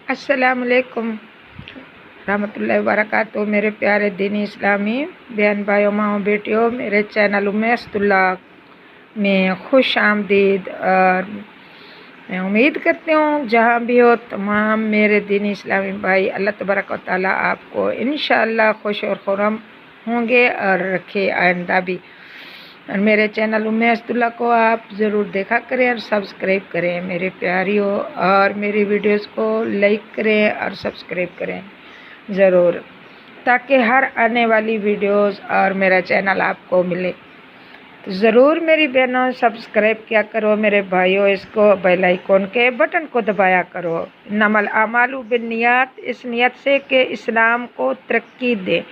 अस्सलाम वालेकुम रहमतुल्लाहि व बरकातहू। मेरे प्यारे दीनी इस्लामी बहन भाइयों माओ बेटियों, मेरे चैनल उम्मेस्तुल्लाह में खुश आमदीद। और मैं उम्मीद करती हूँ जहाँ भी हो तमाम मेरे दीनी इस्लामी भाई अल्लाह तबारक व तआला आपको इंशाअल्लाह खुश और खुर्रम होंगे और रखे आइंदा भी। और मेरे चैनल उम्मेस्तुल्लाह को आप ज़रूर देखा करें और सब्सक्राइब करें मेरे प्यारियों, और मेरी वीडियोस को लाइक करें और सब्सक्राइब करें ज़रूर, ताकि हर आने वाली वीडियोस और मेरा चैनल आपको मिले। तो ज़रूर मेरी बहनों सब्सक्राइब किया करो, मेरे भाइयों इसको बेल आइकन के बटन को दबाया करो। नमल आमालु बिन्नियात, इस नियत से कि इस्लाम को तरक्की दे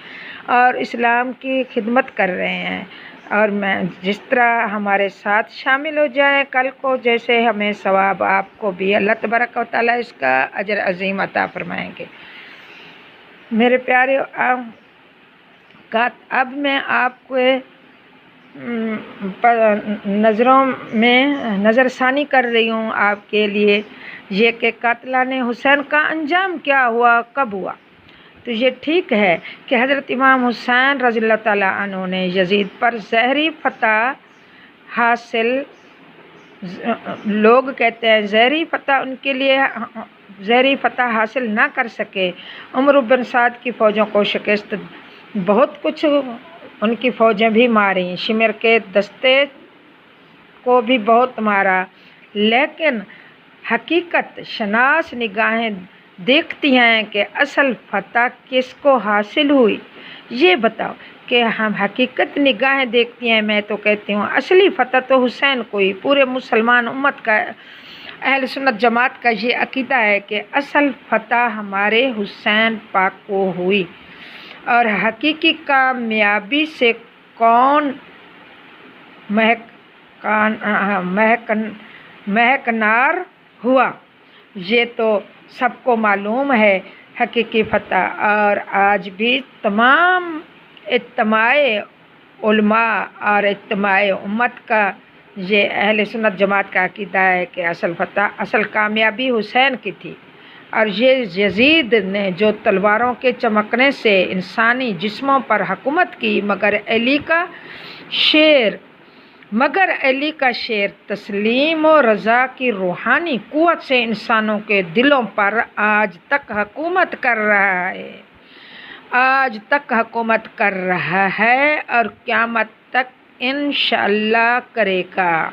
और इस्लाम की खिदमत कर रहे हैं। और मैं जिस तरह हमारे साथ शामिल हो जाए कल को, जैसे हमें सवाब आपको भी अल्लाह तबारक व तआला इसका अजर अजीम अता फरमाएंगे। मेरे प्यारे अब मैं आपको नज़रों में नज़रसानी कर रही हूँ आपके लिए, ये कि कातिलाने हुसैन का अंजाम क्या हुआ, कब हुआ। तो ये ठीक है कि हज़रत इमाम हुसैन रज़ियल्लाहु ताला अन्हु ने यजीद पर ज़हरी फतह हासिल, लोग कहते हैं ज़हरी फतह उनके लिए ज़हरी फतह हासिल ना कर सके। उमर बिन साद की फ़ौजों को शिकस्त, बहुत कुछ उनकी फ़ौजें भी मारी, शिमर के दस्ते को भी बहुत मारा, लेकिन हकीकत शनास निगाहें देखती हैं कि असल फतह किसको हासिल हुई। ये बताओ कि हम हकीकत निगाहें देखती हैं। मैं तो कहती हूँ असली फतह तो हुसैन को ही, पूरे मुसलमान उम्मत का, अहल सुन्नत जमात का ये अकीदा है कि असल फतह हमारे हुसैन पाक को हुई। और हकीकी कामयाबी से कौन महकनार हुआ, ये तो सबको मालूम है। हकीकी फतह और आज भी तमाम इज्तिमाए उलमा और इज्तिमाए उम्मत का ये अहले सुन्नत जमात का अकीदा है कि असल फतह, असल कामयाबी हुसैन की थी। और ये यजीद ने जो तलवारों के चमकने से इंसानी जिस्मों पर हुकूमत की, मगर अली का शेर तस्लीम और रज़ा की रूहानी क़ुव्वत से इंसानों के दिलों पर आज तक हुकूमत कर रहा है, आज तक हुकूमत कर रहा है और क़यामत तक इंशाअल्लाह करेगा।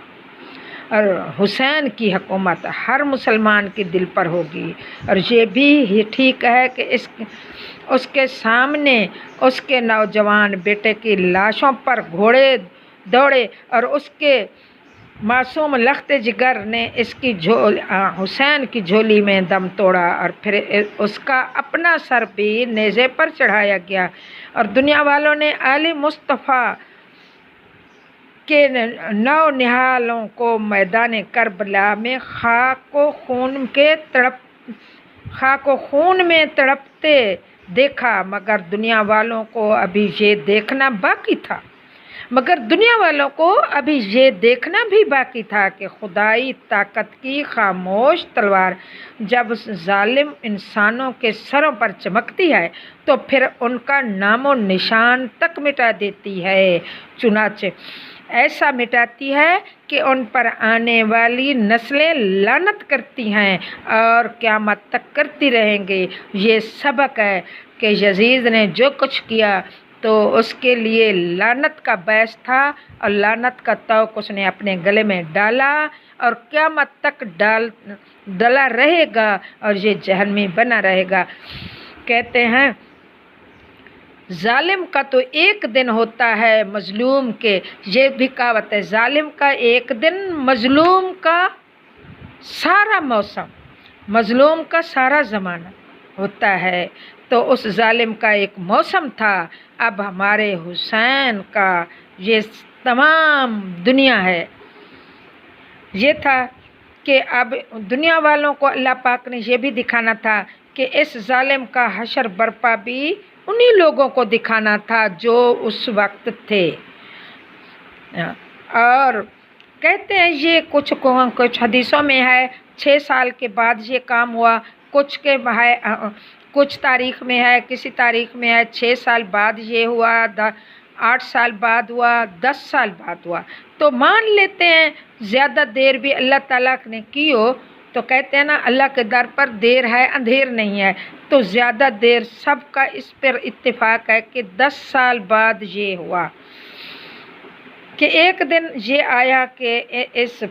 और हुसैन की हुकूमत हर मुसलमान के दिल पर होगी। और ये भी ठीक है कि उसके सामने उसके नौजवान बेटे की लाशों पर घोड़े दौड़े और उसके मासूम लख्त जिगर ने इसकी हुसैन की झोली में दम तोड़ा, और फिर उसका अपना सर भी नेज़े पर चढ़ाया गया। और दुनिया वालों ने आली मुस्तफ़ा के नौ निहालों को मैदान करबला में खाक व खून में तड़पते देखा, मगर दुनिया वालों को अभी ये देखना भी बाकी था कि खुदाई ताकत की खामोश तलवार जब जालिम इंसानों के सरों पर चमकती है तो फिर उनका नामो निशान तक मिटा देती है। चुनाचे ऐसा मिटाती है कि उन पर आने वाली नस्लें लानत करती हैं और क़यामत तक करती रहेंगी। ये सबक है कि यजीद ने जो कुछ किया तो उसके लिए लानत का बैस था, और लानत का तौक उसने अपने गले में डाला और क़यामत तक डला रहेगा और ये जहन्नमी बना रहेगा। कहते हैं जालिम का तो एक दिन होता है मजलूम के, ये भी कहावत है, जालिम का एक दिन, मजलूम का सारा मौसम, मजलूम का सारा ज़माना होता है। तो उस जालिम का एक मौसम था, अब हमारे हुसैन का ये तमाम दुनिया है। ये था कि अब दुनिया वालों को अल्लाह पाक ने ये भी दिखाना था कि इस जालिम का हशर बर्पा भी उन्हीं लोगों को दिखाना था जो उस वक्त थे। और कहते हैं ये कुछ हदीसों में है 6 साल के बाद ये काम हुआ, कुछ तारीख में है, किसी तारीख में है 6 साल बाद ये हुआ, 8 साल बाद हुआ, 10 साल बाद हुआ, तो मान लेते हैं ज़्यादा देर भी अल्लाह ताला ने की हो, तो कहते हैं ना अल्लाह के दर पर देर है अंधेर नहीं है। तो ज़्यादा देर सबका इस पर इत्तेफाक है कि 10 साल बाद ये हुआ कि एक दिन ये आया कि इस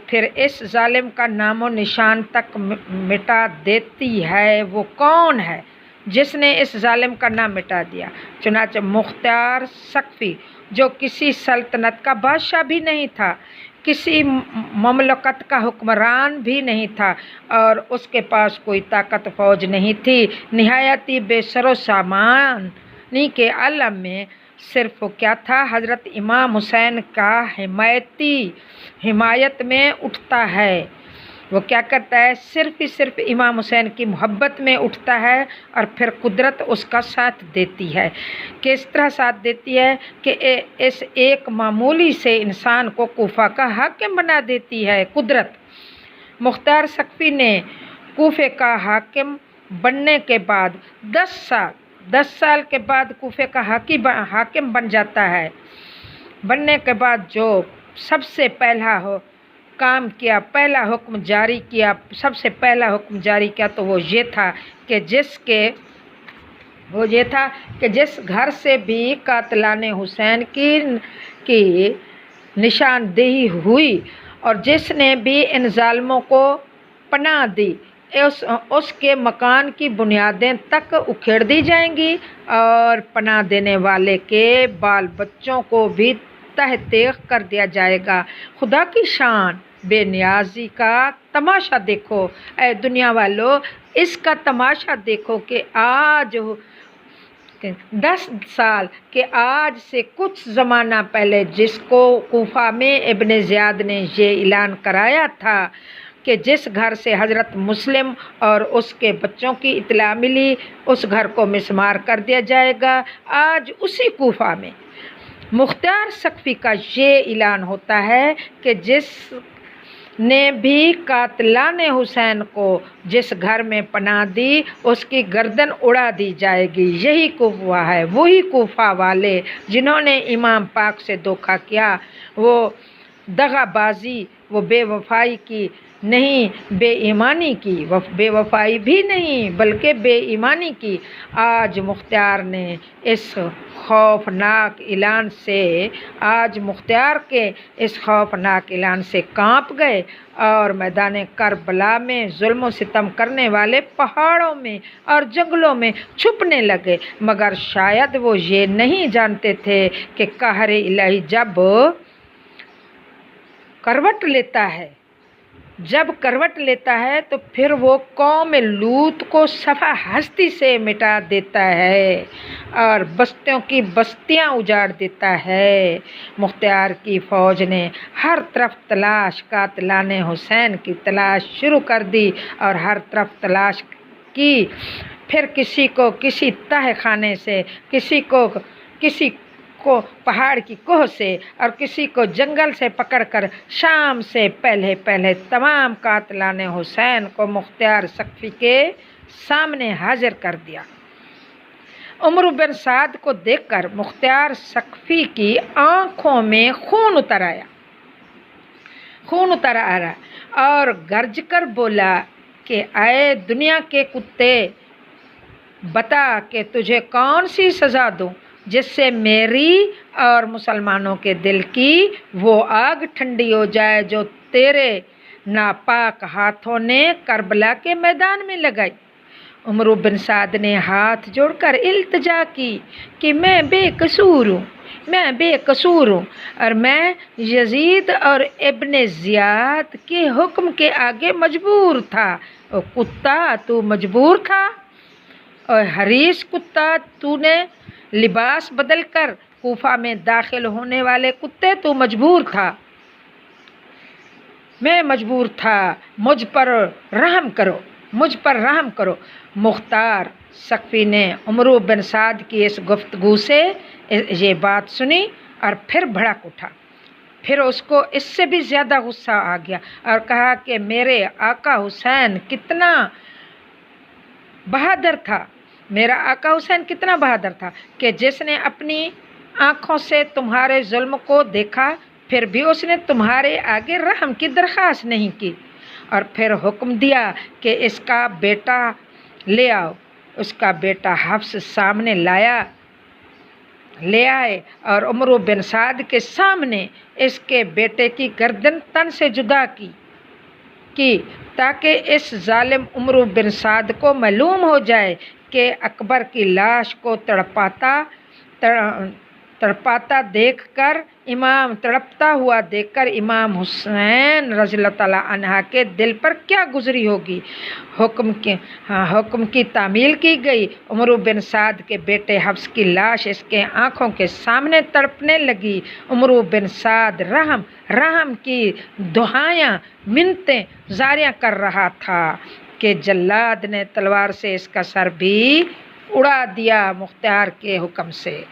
जालिम का नामो निशान तक मिटा देती है। वो कौन है जिसने इस जालिम का नाम मिटा दिया? चुनांचे मुख्तार सक्फी, जो किसी सल्तनत का बादशाह भी नहीं था, किसी ममलकत का हुक्मरान भी नहीं था, और उसके पास कोई ताकत फौज नहीं थी। निहायती बेसरो सामानी के आलम में सिर्फ क्या था, हज़रत इमाम हुसैन का हिमायत में उठता है। वो क्या करता है, सिर्फ ही सिर्फ इमाम हुसैन की मोहब्बत में उठता है, और फिर कुदरत उसका साथ देती है। किस तरह साथ देती है कि इस एक मामूली से इंसान को कूफा का हाकिम बना देती है कुदरत। मुख्तार सक्फी ने कूफे का हाकिम बनने के बाद 10 साल के बाद कूफे का हाकिम बन जाता है। बनने के बाद जो सबसे पहला काम किया, पहला हुक्म जारी किया, सबसे पहला हुक्म जारी किया तो वो ये था कि जिस घर से भी कातिलाने हुसैन की निशानदेही हुई और जिसने भी इन जालिमों को पनाह दी, उसके मकान की बुनियादें तक उखेड़ दी जाएंगी और पनाह देने वाले के बाल बच्चों को भी तहतीक कर दिया जाएगा। खुदा की शान बेनियाजी का तमाशा देखो, ऐ दुनिया वालों, इसका तमाशा देखो कि आज 10 साल के आज से कुछ ज़माना पहले जिसको कूफा में इब्ने ज़ियाद ने ये ऐलान कराया था कि जिस घर से हज़रत मुस्लिम और उसके बच्चों की इत्तला मिली, उस घर को मिसमार कर दिया जाएगा। आज उसी कूफा में मुख्तार सक्फी का ये ऐलान होता है कि जिसने भी कातिलाने हुसैन को जिस घर में पनाह दी, उसकी गर्दन उड़ा दी जाएगी। यही कूफा है, वही कूफा वाले जिन्होंने इमाम पाक से धोखा किया, वो दगाबाजी, वो बेवफाई की नहीं, बेईमानी की, बेवफाई भी नहीं बल्कि बेईमानी की। आज मुख्तार ने इस खौफनाक ऐलान से कांप गए और मैदान करबला में जुल्म सितम करने वाले पहाड़ों में और जंगलों में छुपने लगे। मगर शायद वो ये नहीं जानते थे कि कहर इलाही जब करवट लेता है तो फिर वो कौम लूत को सफ़ा हस्ती से मिटा देता है और बस्तियों की बस्तियां उजाड़ देता है। मुख्तार की फ़ौज ने हर तरफ तलाश, कातिलाने हुसैन की तलाश शुरू कर दी और हर तरफ तलाश की। फिर किसी को किसी तह खाने से, किसी को पहाड़ की कोह से और किसी को जंगल से पकड़कर शाम से पहले तमाम कातिलाने हुसैन को मुख्तार सक्फी के सामने हाजिर कर दिया। उमर बिन साद को देखकर मुख्तार सक्फी की आंखों में खून उतर आया और गरज कर बोला कि आए दुनिया के कुत्ते, बता कि तुझे कौन सी सज़ा दूं जिससे मेरी और मुसलमानों के दिल की वो आग ठंडी हो जाए जो तेरे नापाक हाथों ने करबला के मैदान में लगाई। उमर बिन साद ने हाथ जोड़कर इल्तिजा की कि मैं बेकसूर हूँ और मैं यजीद और इब्ने ज़ियाद के हुक्म के आगे मजबूर था। ओ कुत्ता, तू मजबूर था, और हरीस कुत्ता, तूने लिबास बदल कर कूफा में दाखिल होने वाले कुत्ते, तू मजबूर था। मैं मजबूर था, मुझ पर रहम करो। मुख्तार सक्फी ने उमर बिन साद की इस गुफ्तगू से ये बात सुनी और फिर भड़क उठा। फिर उसको इससे भी ज़्यादा गुस्सा आ गया और कहा कि मेरे आका हुसैन कितना बहादुर था। मेरा आका हुसैन कितना बहादुर था कि जिसने अपनी आँखों से तुम्हारे जुल्म को देखा, फिर भी उसने तुम्हारे आगे रहम की दरख्वास्त नहीं की, और फिर हुक्म दिया कि इसका बेटा ले आओ। उसका बेटा हफ्स सामने ले आए और उमर बिन साद के सामने इसके बेटे की गर्दन तन से जुदा की ताकि इस जालिम उमर बिन साद को मालूम हो जाए कि अकबर की लाश को तड़पता देखकर इमाम हुसैन रज़ियल्लाहु ताला अन्हा के दिल पर क्या गुजरी होगी। हुक्म की तामील की गई। उमर बिन साद के बेटे हफ्स की लाश इसके आँखों के सामने तड़पने लगी। उमर बिन साद रहम की दुआएं मिन्नतें जारियां कर रहा था कि जल्लाद ने तलवार से इसका सर भी उड़ा दिया मुख्तार के हुक्म से।